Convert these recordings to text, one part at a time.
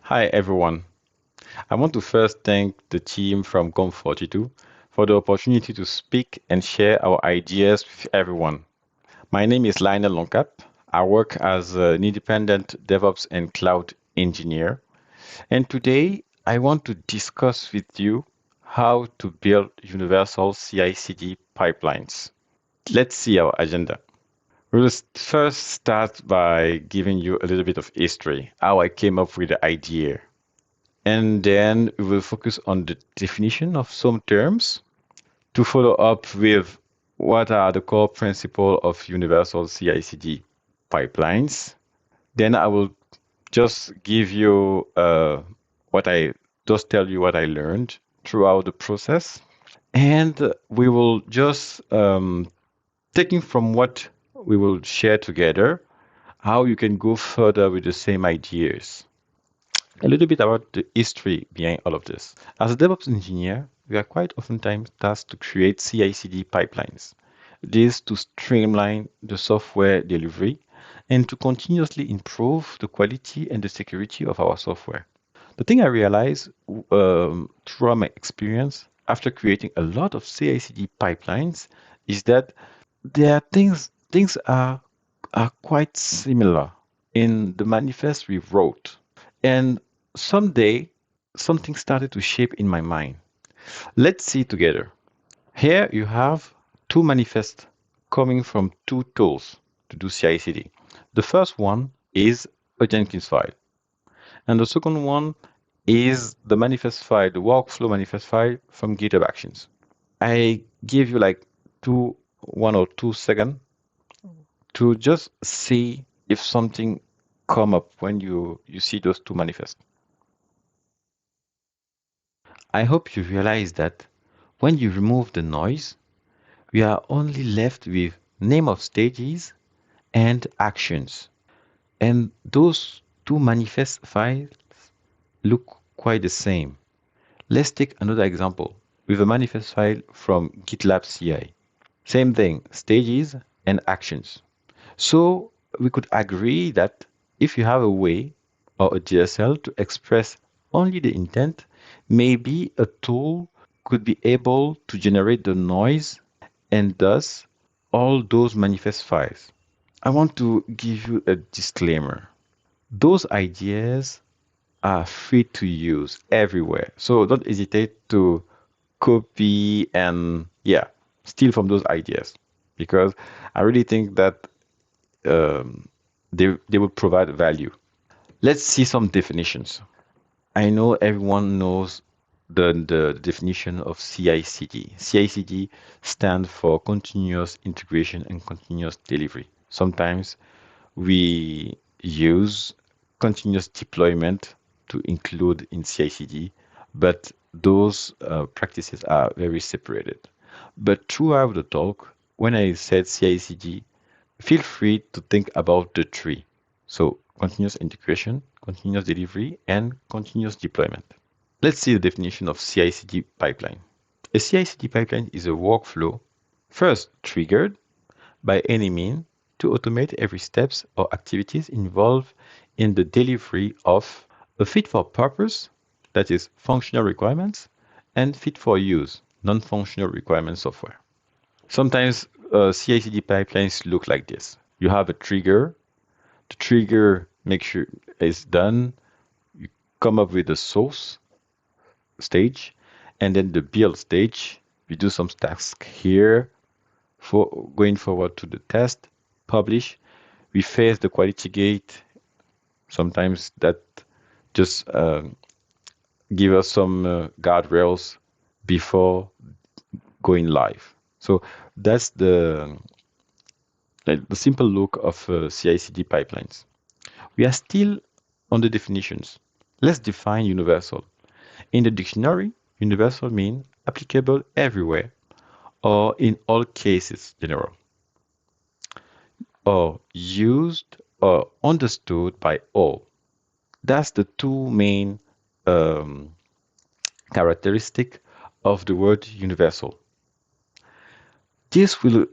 Hi, everyone. I want to first thank the team from Conf42 for the opportunity to speak and share our ideas with everyone. My name is Lionel Lonkap. I work as an independent DevOps and cloud engineer. And today, I want to discuss with you how to build universal CI/CD pipelines. Let's see our agenda. We'll first start by giving you a little bit of history, how I came up with the idea. And then we will focus on the definition of some terms to follow up with what are the core principles of universal CI/CD pipelines. Then I will just give you what I just tell you what I learned throughout the process, and we will just taking from what we will share together, how you can go further with the same ideas. A little bit about the history behind all of this. As a DevOps engineer, we are quite oftentimes tasked to create CI/CD pipelines. This to streamline the software delivery and to continuously improve the quality and the security of our software. The thing I realized throughout my experience after creating a lot of CI/CD pipelines is that there are things are quite similar in the manifest we wrote. And someday, something started to shape in my mind. Let's see together. Here you have two manifests coming from two tools to do CI/CD. The first one is a Jenkins file, and the second one is the manifest file, the workflow manifest file from GitHub Actions. I give you like 1 or 2 seconds to just see if something come up when you see those two manifests. I hope you realize that when you remove the noise, we are only left with name of stages and actions. And those two manifest files look quite the same. Let's take another example with a manifest file from GitLab CI. Same thing, stages and actions. So we could agree that if you have a way or a DSL to express only the intent, maybe a tool could be able to generate the noise and thus all those manifest files. I want to give you a disclaimer. Those ideas are free to use everywhere. So don't hesitate to copy and steal from those ideas because I really think that they will provide value. Let's see some definitions. I know everyone knows the definition of CI/CD. CI/CD stands for continuous integration and continuous delivery. Sometimes we use continuous deployment to include in CI/CD, but those practices are very separated. But throughout the talk, when I said CI/CD, feel free to think about the three. So continuous integration, continuous delivery, and continuous deployment. Let's see the definition of CI/CD pipeline. A CI/CD pipeline is a workflow first triggered by any means to automate every steps or activities involved in the delivery of a fit for purpose, that is functional requirements, and fit for use, non-functional requirement software. Sometimes CI/CD pipelines look like this. You have a trigger. The trigger makes sure it's done. You come up with the source stage, and then the build stage. We do some tasks here for going forward to the test, publish. We face the quality gate. Sometimes that just give us some guardrails before going live. So that's the simple look of CI/CD pipelines. We are still on the definitions. Let's define universal. In the dictionary, universal means applicable everywhere or in all cases general, or used or understood by all. That's the two main um, characteristic of the word universal. This will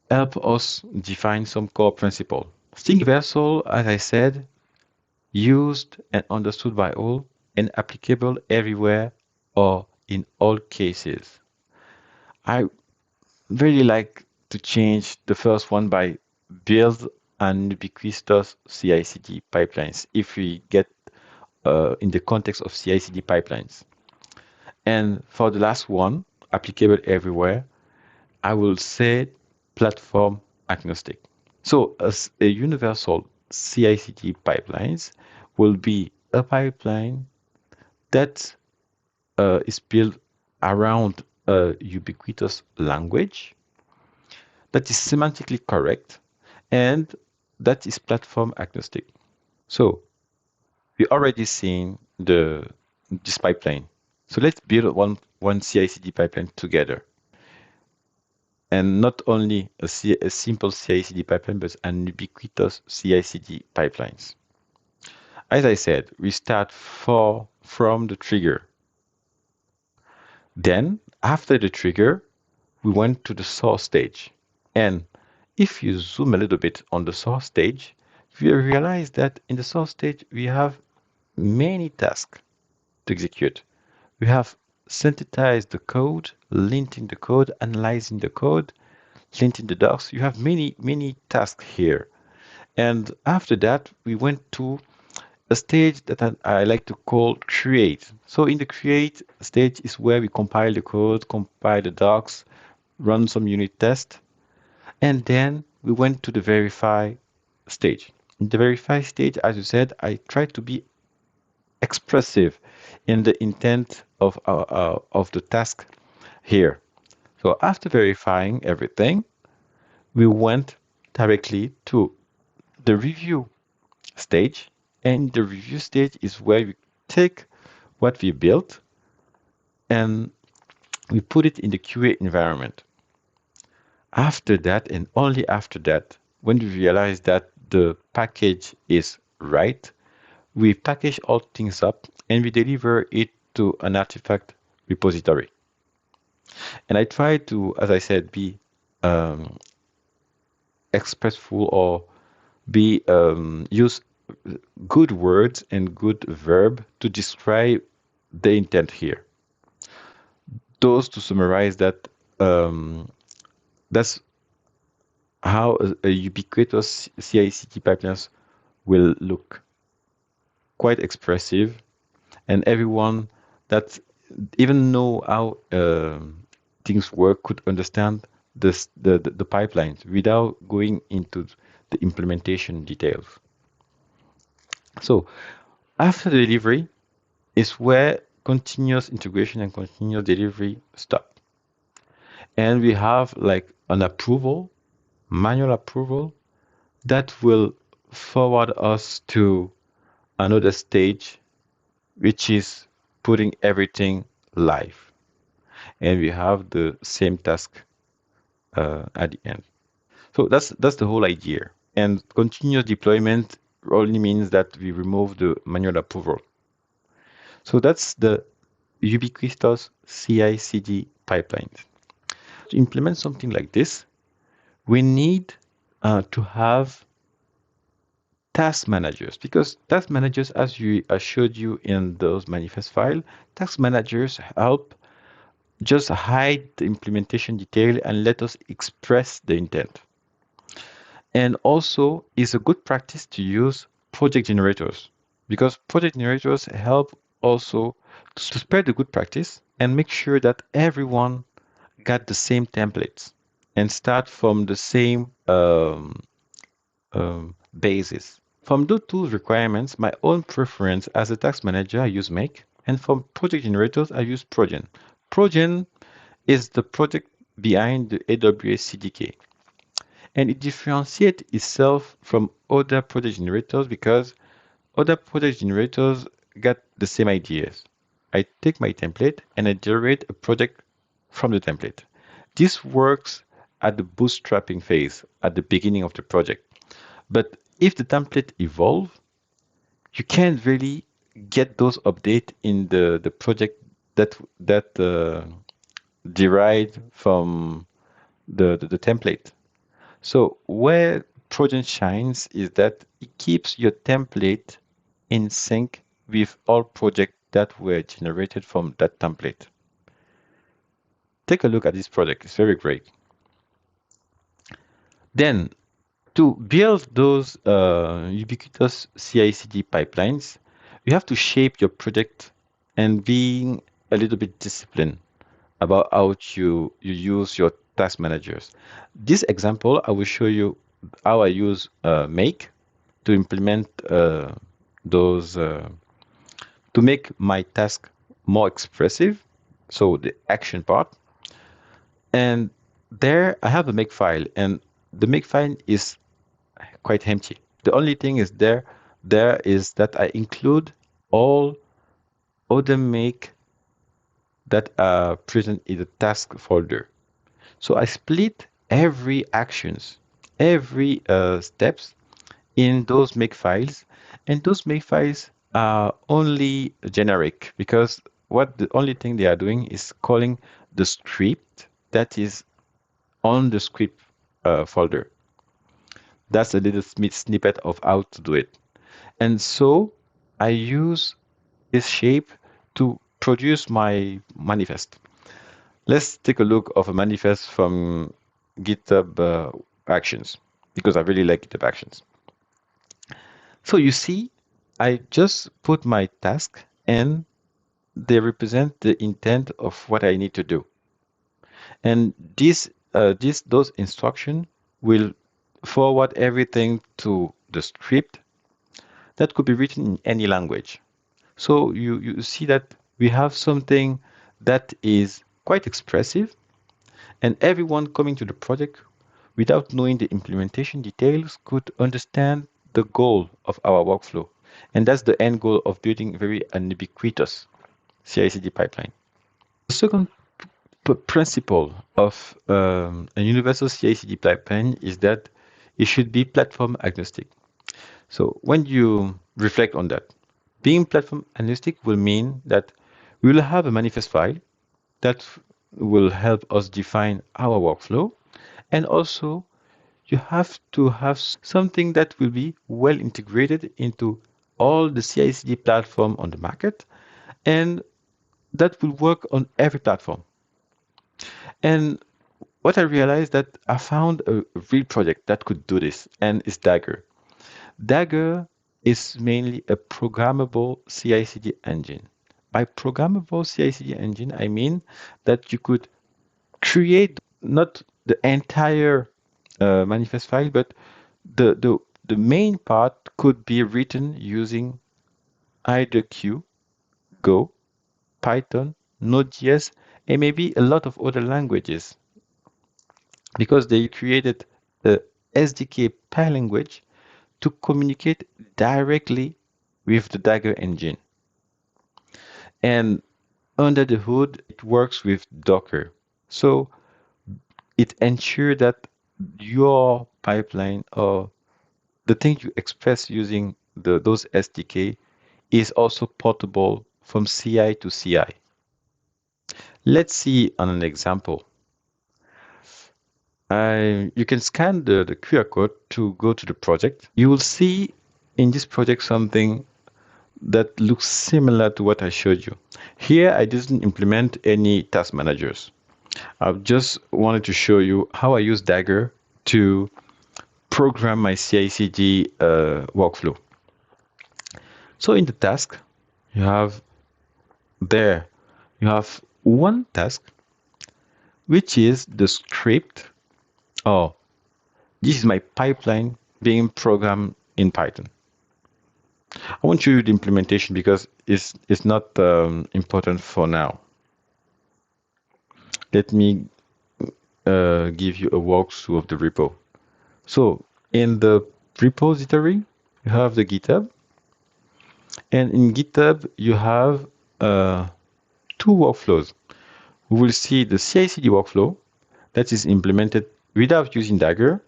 help us define some core principle. Universal, as I said, used and understood by all, and applicable everywhere or in all cases. I really like to change the first one by build an ubiquitous CI/CD pipelines if we get in the context of CI/CD pipelines. And for the last one, applicable everywhere, I will say platform agnostic. So as a universal CI/CD pipelines will be a pipeline that is built around a ubiquitous language that is semantically correct and that is platform agnostic. So we already seen this pipeline. So let's build one CI/CD pipeline together, and not only a simple CI/CD pipeline, but an ubiquitous CI/CD pipelines. As I said, we start from the trigger. Then, after the trigger, we went to the source stage. And if you zoom a little bit on the source stage, we realize that in the source stage, we have many tasks to execute. We have synthesized the code, linting the code, analyzing the code, linting the docs. You have many tasks here. And after that, we went to a stage that I like to call create. So in the create stage is where we compile the code, compile the docs, run some unit tests, and then we went to the verify stage. In the verify stage, as you said, I try to be expressive in the intent of the task here. So after verifying everything, we went directly to the review stage. And the review stage is where we take what we built and we put it in the QA environment. After that, and only after that, when we realize that the package is right, we package all things up and we deliver it to an artifact repository. And I try to, as I said, be expressful or be use good words and good verb to describe the intent here. Those to summarize that that's how a ubiquitous CI/CD pipelines will look quite expressive, and everyone that even know how things work could understand the pipelines without going into the implementation details. So after the delivery is where continuous integration and continuous delivery stop. And we have like an approval, manual approval, that will forward us to another stage, which is putting everything live. And we have the same task at the end. So that's the whole idea. And continuous deployment only means that we remove the manual approval. So that's the ubiquitous CI/CD pipelines. To implement something like this, we need to have task managers, because task managers, as I showed you in those manifest file, task managers help just hide the implementation detail and let us express the intent. And also, it's a good practice to use project generators, because project generators help also to spread the good practice and make sure that everyone got the same templates and start from the same basis. From those two requirements, my own preference as a task manager, I use Make, and from project generators, I use Progen. Progen is the project behind the AWS CDK, and it differentiates itself from other project generators because other project generators got the same ideas. I take my template and I generate a project from the template. This works at the bootstrapping phase at the beginning of the project. But if the template evolves, you can't really get those updates in the project that derived from the template. So where Progen shines is that it keeps your template in sync with all projects that were generated from that template. Take a look at this project. It's very great. Then, to build those ubiquitous CI/CD pipelines, you have to shape your project and being a little bit disciplined about how you use your task managers. This example, I will show you how I use Make to implement those, to make my task more expressive, so the action part. And there I have a make file, and the make file is quite empty. The only thing is there is that I include all other make that are present in the task folder. So I split every actions, every steps in those make files, and those make files are only generic because what the only thing they are doing is calling the script that is on the script folder. That's a little snippet of how to do it. And so I use this shape to produce my manifest. Let's take a look of a manifest from GitHub Actions because I really like GitHub Actions. So you see, I just put my task and they represent the intent of what I need to do. And those instructions will forward everything to the script that could be written in any language. So you see that we have something that is quite expressive, and everyone coming to the project without knowing the implementation details could understand the goal of our workflow. And that's the end goal of building very an ubiquitous CI/CD pipeline. The second principle of a universal CI/CD pipeline is that it should be platform agnostic. So when you reflect on that, being platform agnostic will mean that we will have a manifest file that will help us define our workflow. And also, you have to have something that will be well integrated into all the CI/CD platform on the market, and that will work on every platform. And what I realized that I found a real project that could do this, and it's Dagger. Dagger is mainly a programmable CI/CD engine. By programmable CI/CD engine, I mean that you could create not the entire manifest file, but the main part could be written using either Q, Go, Python, Node.js, and maybe a lot of other languages because they created a SDK pair language to communicate directly with the Dagger engine. And under the hood, it works with Docker. So it ensures that your pipeline or the thing you express using those SDK is also portable from CI to CI. Let's see on an example. You can scan the QR code to go to the project. You will see in this project something that looks similar to what I showed you. Here, I didn't implement any task managers. I just wanted to show you how I use Dagger to program my CI/CD workflow. So in the task, you have one task, which is the script. Oh, this is my pipeline being programmed in Python. I won't show you the implementation because it's not important for now. Let me give you a walkthrough of the repo. So in the repository, you have the GitHub. And in GitHub, you have two workflows. We will see the CI/CD workflow that is implemented without using Dagger,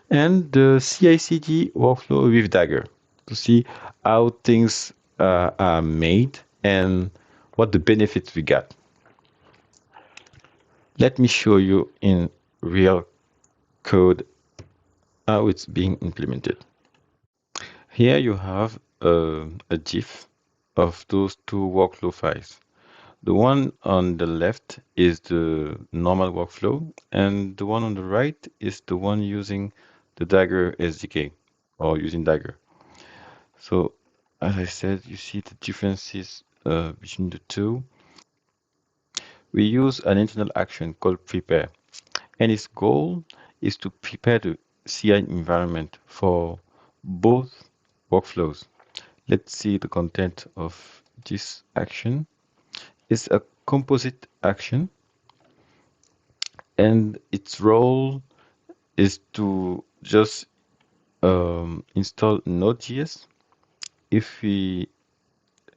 and the CI/CD workflow with Dagger to see how things are made and what the benefits we got. Let me show you in real code how it's being implemented. Here you have a GIF of those two workflow files. The one on the left is the normal workflow, and the one on the right is the one using the Dagger SDK or using Dagger. So, as I said, you see the differences between the two. We use an internal action called prepare, and its goal is to prepare the CI environment for both workflows. Let's see the content of this action. It's a composite action, and its role is to just install Node.js if we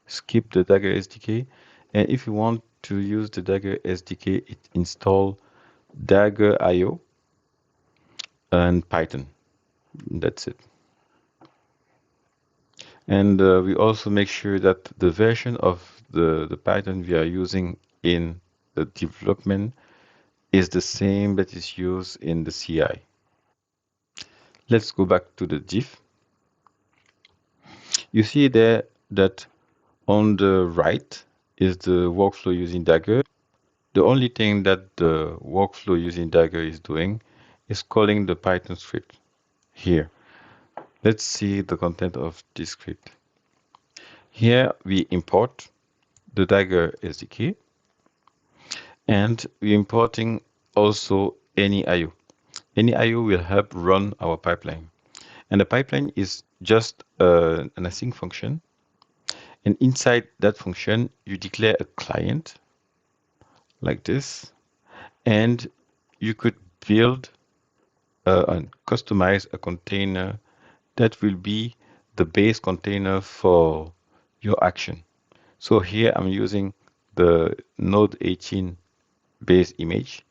skip the Dagger SDK. And if you want to use the Dagger SDK, it install Dagger IO and Python. That's it. And we also make sure that the version of the Python we are using in the development is the same that is used in the CI. Let's go back to the GIF. You see there that on the right is the workflow using Dagger. The only thing that the workflow using Dagger is doing is calling the Python script here. Let's see the content of this script. Here we import the Dagger SDK, and we're importing also any IO. Any IO will help run our pipeline. And the pipeline is just an async function. And inside that function, you declare a client like this, and you could build and customize a container that will be the base container for your action. So here I'm using the Node 18 base image,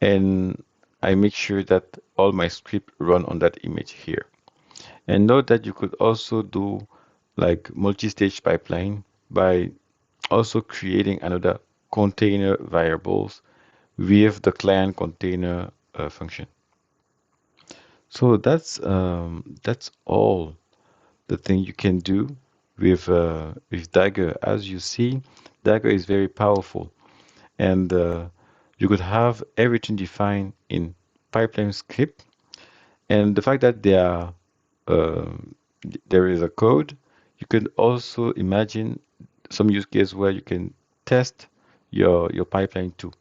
and I make sure that all my script run on that image here. And note that you could also do like multi-stage pipeline by also creating another container variables with the client container function. So that's all the thing you can do with Dagger. As you see, Dagger is very powerful, and you could have everything defined in pipeline script. And the fact that uh, there is a code, you can also imagine some use case where you can test your pipeline too.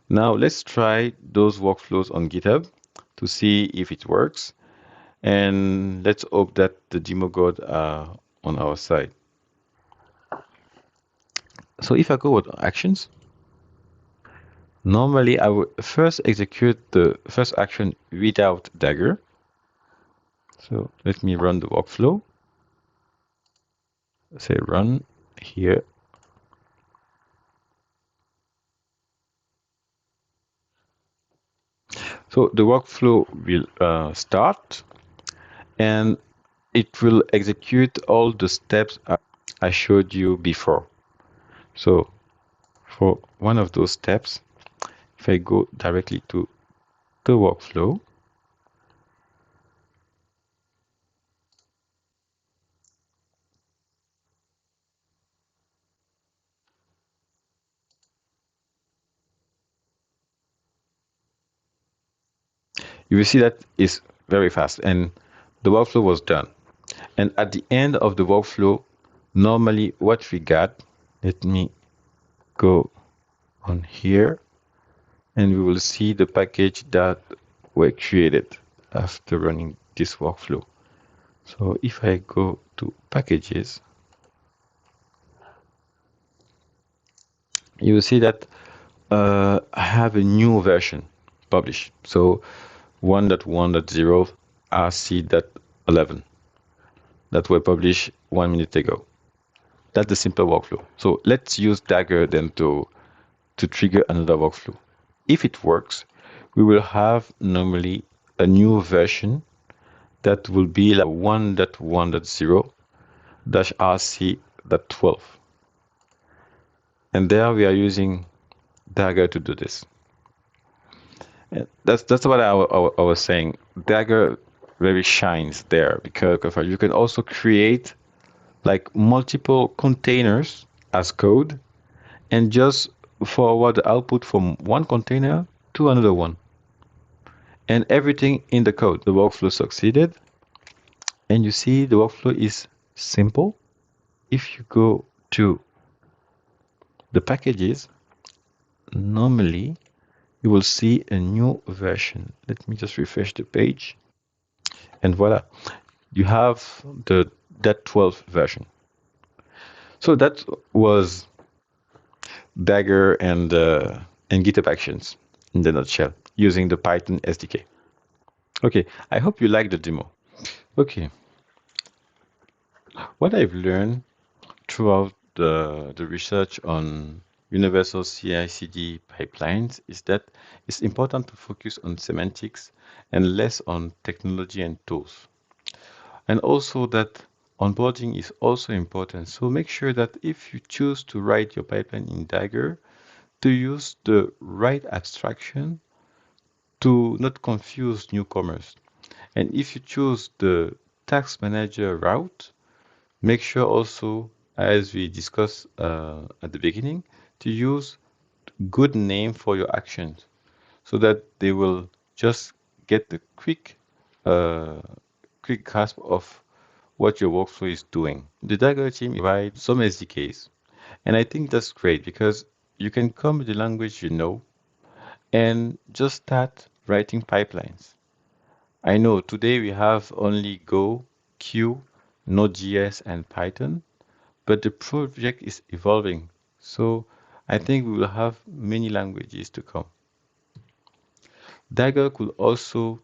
Now let's try those workflows on GitHub to see if it works. And let's hope that the demo gods are on our side. So if I go with actions, normally I would first execute the first action without Dagger. So let me run the workflow. Say run here. So the workflow will start, and it will execute all the steps I showed you before. So for one of those steps, if I go directly to the workflow, you will see that it's very fast, and the workflow was done. And at the end of the workflow, normally what we got, let me go on here, and we will see the package that were created after running this workflow. So if I go to packages, you will see that I have a new version published. So 1.1.0 RC.11 that were published 1 minute ago. That's the simple workflow. So let's use Dagger then to trigger another workflow. If it works, we will have normally a new version that will be like 1.1.0-RC.12. And there we are using Dagger to do this. And that's what I was saying. Dagger very shines there because you can also create like multiple containers as code and just forward the output from one container to another one. And everything in the code, the workflow succeeded. And you see the workflow is simple. If you go to the packages, normally you will see a new version. Let me just refresh the page. And voila, you have the that 12 version. So that was Dagger and GitHub Actions in the nutshell using the Python SDK. Okay, I hope you like the demo. Okay, what I've learned throughout the research on universal CI/CD pipelines is that it's important to focus on semantics and less on technology and tools. And also that onboarding is also important. So make sure that if you choose to write your pipeline in Dagger, to use the right abstraction to not confuse newcomers. And if you choose the task manager route, make sure also, as we discussed at the beginning, to use good name for your actions so that they will just get the uh, quick grasp of what your workflow is doing. The Dagger team provides some SDKs, and I think that's great because you can come with the language you know and just start writing pipelines. I know today we have only Go, Q, Node.js, and Python, but the project is evolving. So I think we will have many languages to come. Dagger could also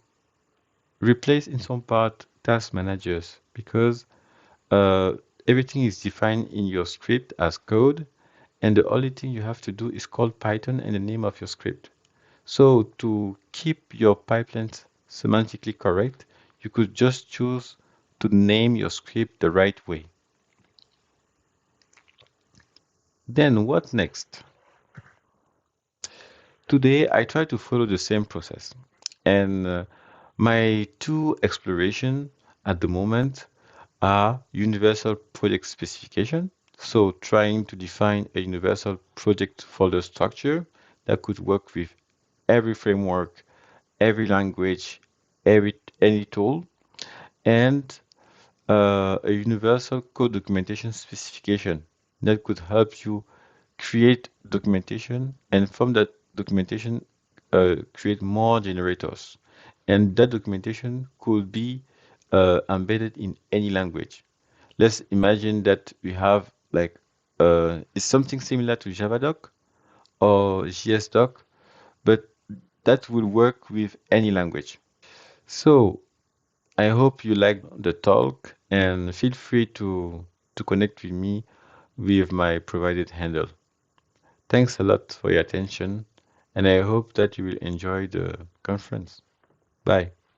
replace in some part task managers because uh, everything is defined in your script as code, and the only thing you have to do is call Python and the name of your script. So to keep your pipelines semantically correct, you could just choose to name your script the right way. Then what next? Today, I try to follow the same process. And my two exploration at the moment are universal project specification. So trying to define a universal project folder structure that could work with every framework, every language, any tool, and a universal code documentation specification that could help you create documentation, and from that documentation, create more generators. And that documentation could be embedded in any language. Let's imagine that we have like it's something similar to Javadoc or JSDoc, but that will work with any language. So I hope you like the talk and feel free to connect with me with my provided handle. Thanks a lot for your attention, and I hope that you will enjoy the conference. Bye.